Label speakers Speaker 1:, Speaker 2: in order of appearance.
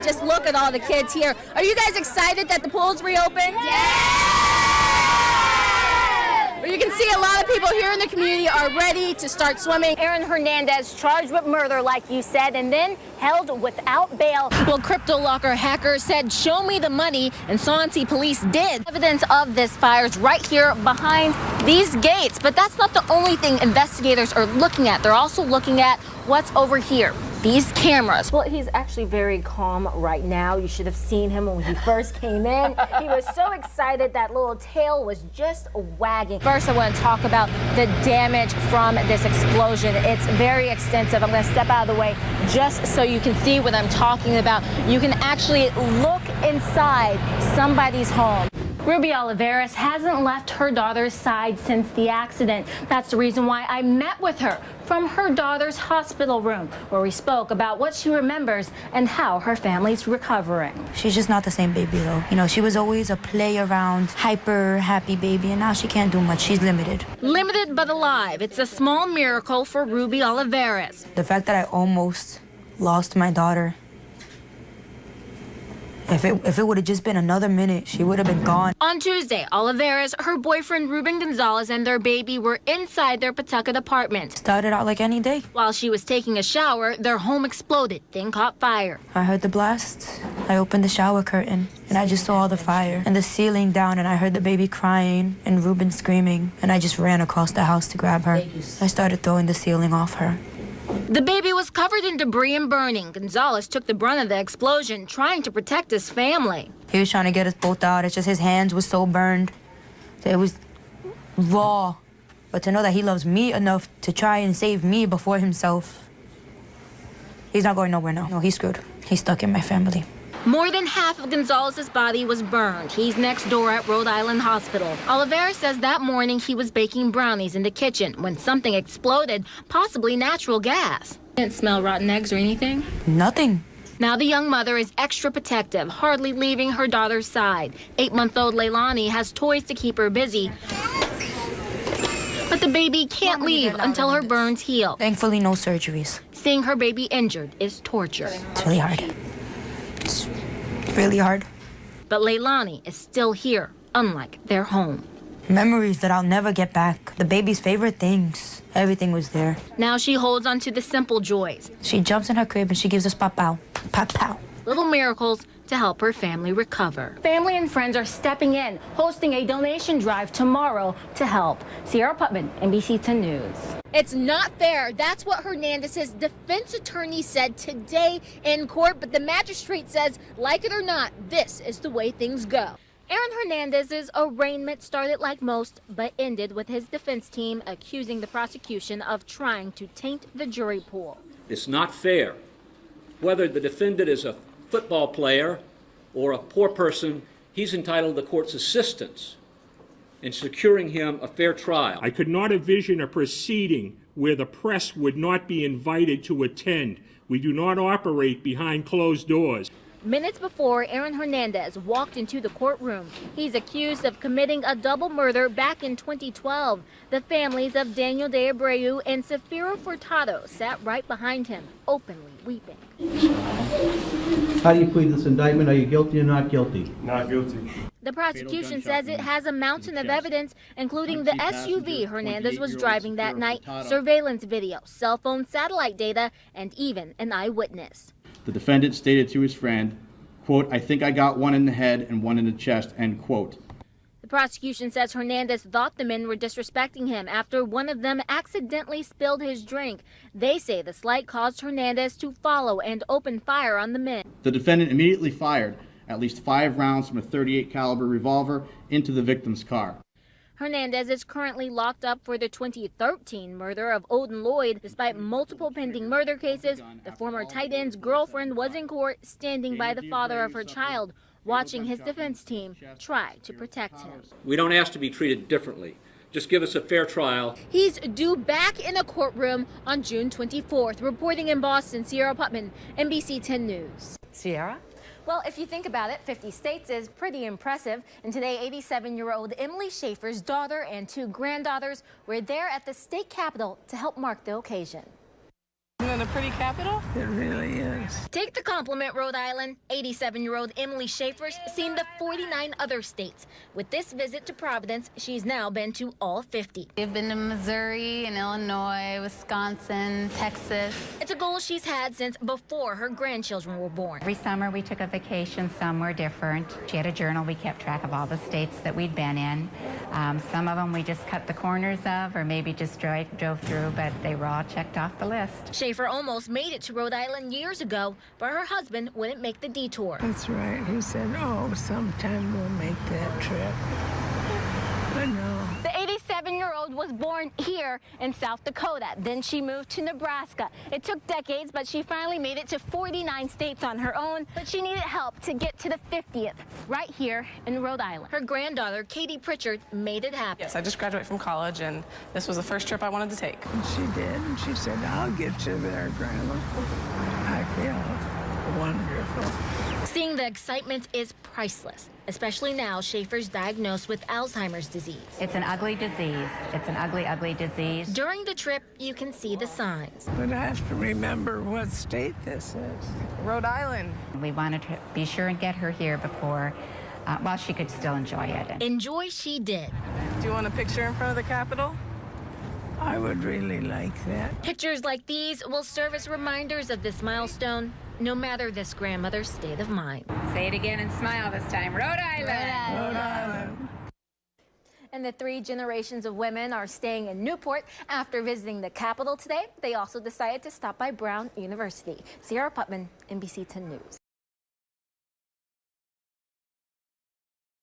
Speaker 1: Just look at all the kids here. Are you guys excited that the pool's reopened?
Speaker 2: Yeah!
Speaker 1: Well, you can see a lot of people here in the community are ready to start swimming.
Speaker 2: Aaron Hernandez charged with murder, like you said, and then held without bail.
Speaker 1: Well, CryptoLocker hackers said, "Show me the money," and Swansea police did. Evidence of this fire is right here behind these gates. But that's not the only thing investigators are looking at. They're also looking at what's over here. These cameras. Well, he's actually very calm right now. You should have seen him when he first came in. He was so excited that little tail was just wagging. First, I want to talk about the damage from this explosion. It's very extensive. I'm going to step out of the way just so you can see what I'm talking about. You can actually look inside somebody's home. Ruby Olivares hasn't left her daughter's side since the accident. That's the reason why I met with her from her daughter's hospital room, where we spoke about what she remembers and how her family's recovering.
Speaker 3: She's just not the same baby, though. You know, she was always a play around, hyper happy baby, and now she can't do much. She's limited.
Speaker 1: Limited but alive. It's a small miracle for Ruby Olivares.
Speaker 3: The fact that I almost lost my daughter, if it would have just been another minute, she would have been gone.
Speaker 1: On Tuesday, Olivares, her boyfriend Ruben Gonzalez, and their baby were inside their Pawtucket apartment.
Speaker 3: Started out like any day.
Speaker 1: While she was taking a shower, their home exploded, then caught fire.
Speaker 3: I heard the blast. I opened the shower curtain, and I just saw all the fire and the ceiling down, and I heard the baby crying and Ruben screaming, and I just ran across the house to grab her. I started throwing the ceiling off her.
Speaker 1: The baby was covered in debris and burning. Gonzalez took the brunt of the explosion, trying to protect his family.
Speaker 3: He was trying to get us both out. It's just his hands were so burned. It was raw. But to know that he loves me enough to try and save me before himself, he's not going nowhere now. No, he's screwed. He's stuck in my family.
Speaker 1: More than half of Gonzalez's body was burned. He's next door at Rhode Island Hospital. Olivares says that morning he was baking brownies in the kitchen when something exploded, possibly natural gas. Didn't smell rotten eggs or anything?
Speaker 3: Nothing.
Speaker 1: Now the young mother is extra protective, hardly leaving her daughter's side. 8-month-old Leilani has toys to keep her busy. But the baby can't leave until her burns heal.
Speaker 3: Thankfully, no surgeries.
Speaker 1: Seeing her baby injured is torture.
Speaker 3: It's really hard. It's really hard.
Speaker 1: But Leilani is still here, unlike their home.
Speaker 3: Memories that I'll never get back. The baby's favorite things. Everything was there.
Speaker 1: Now she holds on to the simple joys.
Speaker 3: She jumps in her crib and she gives us pow-pow. Pow-pow.
Speaker 1: Little miracles to help her family recover. Family and friends are stepping in, hosting a donation drive tomorrow to help. Sierra Putman, NBC 10 News. It's not fair. That's what Hernandez's defense attorney said today in court, but the magistrate says, like it or not, this is the way things go. Aaron Hernandez's arraignment started like most, but ended with his defense team accusing the prosecution of trying to taint the jury pool.
Speaker 4: It's not fair. Whether the defendant is a football player or a poor person, he's entitled to the court's assistance in securing him a fair trial.
Speaker 5: I could not envision a proceeding where the press would not be invited to attend. We do not operate behind closed doors.
Speaker 1: Minutes before Aaron Hernandez walked into the courtroom, he's accused of committing a double murder back in 2012. The families of Daniel De Abreu and Safira Furtado sat right behind him, openly weeping.
Speaker 6: How do you plead this indictment? Are you guilty or not guilty?
Speaker 7: Not guilty.
Speaker 1: The prosecution says it has a mountain of evidence, including the SUV Hernandez was driving that night, surveillance video, cell phone satellite data, and even an eyewitness.
Speaker 8: The defendant stated to his friend, quote, "I think I got one in the head and one in the chest," end quote.
Speaker 1: The prosecution says Hernandez thought the men were disrespecting him after one of them accidentally spilled his drink. They say the slight caused Hernandez to follow and open fire on the men.
Speaker 8: The defendant immediately fired at least 5 rounds from a .38 caliber revolver into the victim's car.
Speaker 1: Hernandez is currently locked up for the 2013 murder of Odin Lloyd. Despite multiple pending murder cases, the former tight end's girlfriend was in court standing by the father of her child, watching his defense team try to protect him.
Speaker 4: We don't ask to be treated differently. Just give us a fair trial.
Speaker 1: He's due back in a courtroom on June 24th. Reporting in Boston, Sierra Putman, NBC 10 News.
Speaker 2: Sierra?
Speaker 1: Well, if you think about it, 50 states is pretty impressive. And today, 87-year-old Emily Schaefer's daughter and 2 granddaughters were there at the state capitol to help mark the occasion.
Speaker 7: and a pretty capital?
Speaker 9: It really is.
Speaker 1: Take the compliment, Rhode Island. 87-year-old Emily Schaefer's seen the 49 other states. With this visit to Providence, she's now been to all 50.
Speaker 10: We've been to Missouri and Illinois, Wisconsin, Texas.
Speaker 1: It's a goal she's had since before her grandchildren were born.
Speaker 10: Every summer we took a vacation somewhere different. She had a journal. We kept track of all the states that we'd been in. Some of them we just cut the corners of or maybe just drove through, but they were all checked off the list.
Speaker 1: Schaefer almost made it to Rhode Island years ago, but her husband wouldn't make the detour.
Speaker 9: That's right. He said, oh, sometime we'll make that trip. But no.
Speaker 2: The 87-year-old was born here in South Dakota. Then she moved to Nebraska. It took decades, but she finally made it to 49 states on her own. But she needed help to get to the 50th, right here in Rhode Island.
Speaker 1: Her granddaughter, Katie Pritchard, made it happen.
Speaker 7: Yes, I just graduated from college, and this was the first trip I wanted to take.
Speaker 9: And she did. And she said, I'll get you there, Grandma. I feel wonderful.
Speaker 1: Seeing the excitement is priceless, especially now Schaefer's diagnosed with Alzheimer's disease.
Speaker 10: It's an ugly disease. It's an ugly, ugly disease.
Speaker 1: During the trip, you can see the signs.
Speaker 9: But I have to remember what state this is.
Speaker 7: Rhode Island.
Speaker 10: We wanted to be sure and get her here before, while she could still enjoy it.
Speaker 1: Enjoy she did.
Speaker 7: Do you want a picture in front of the Capitol?
Speaker 9: I would really like that.
Speaker 1: Pictures like these will serve as reminders of this milestone, no matter this grandmother's state of mind.
Speaker 10: Say it again and smile this time. Rhode Island.
Speaker 9: Rhode Island.
Speaker 2: And the 3 generations of women are staying in Newport after visiting the Capitol today. They also decided to stop by Brown University. Sierra Putman, NBC 10 News.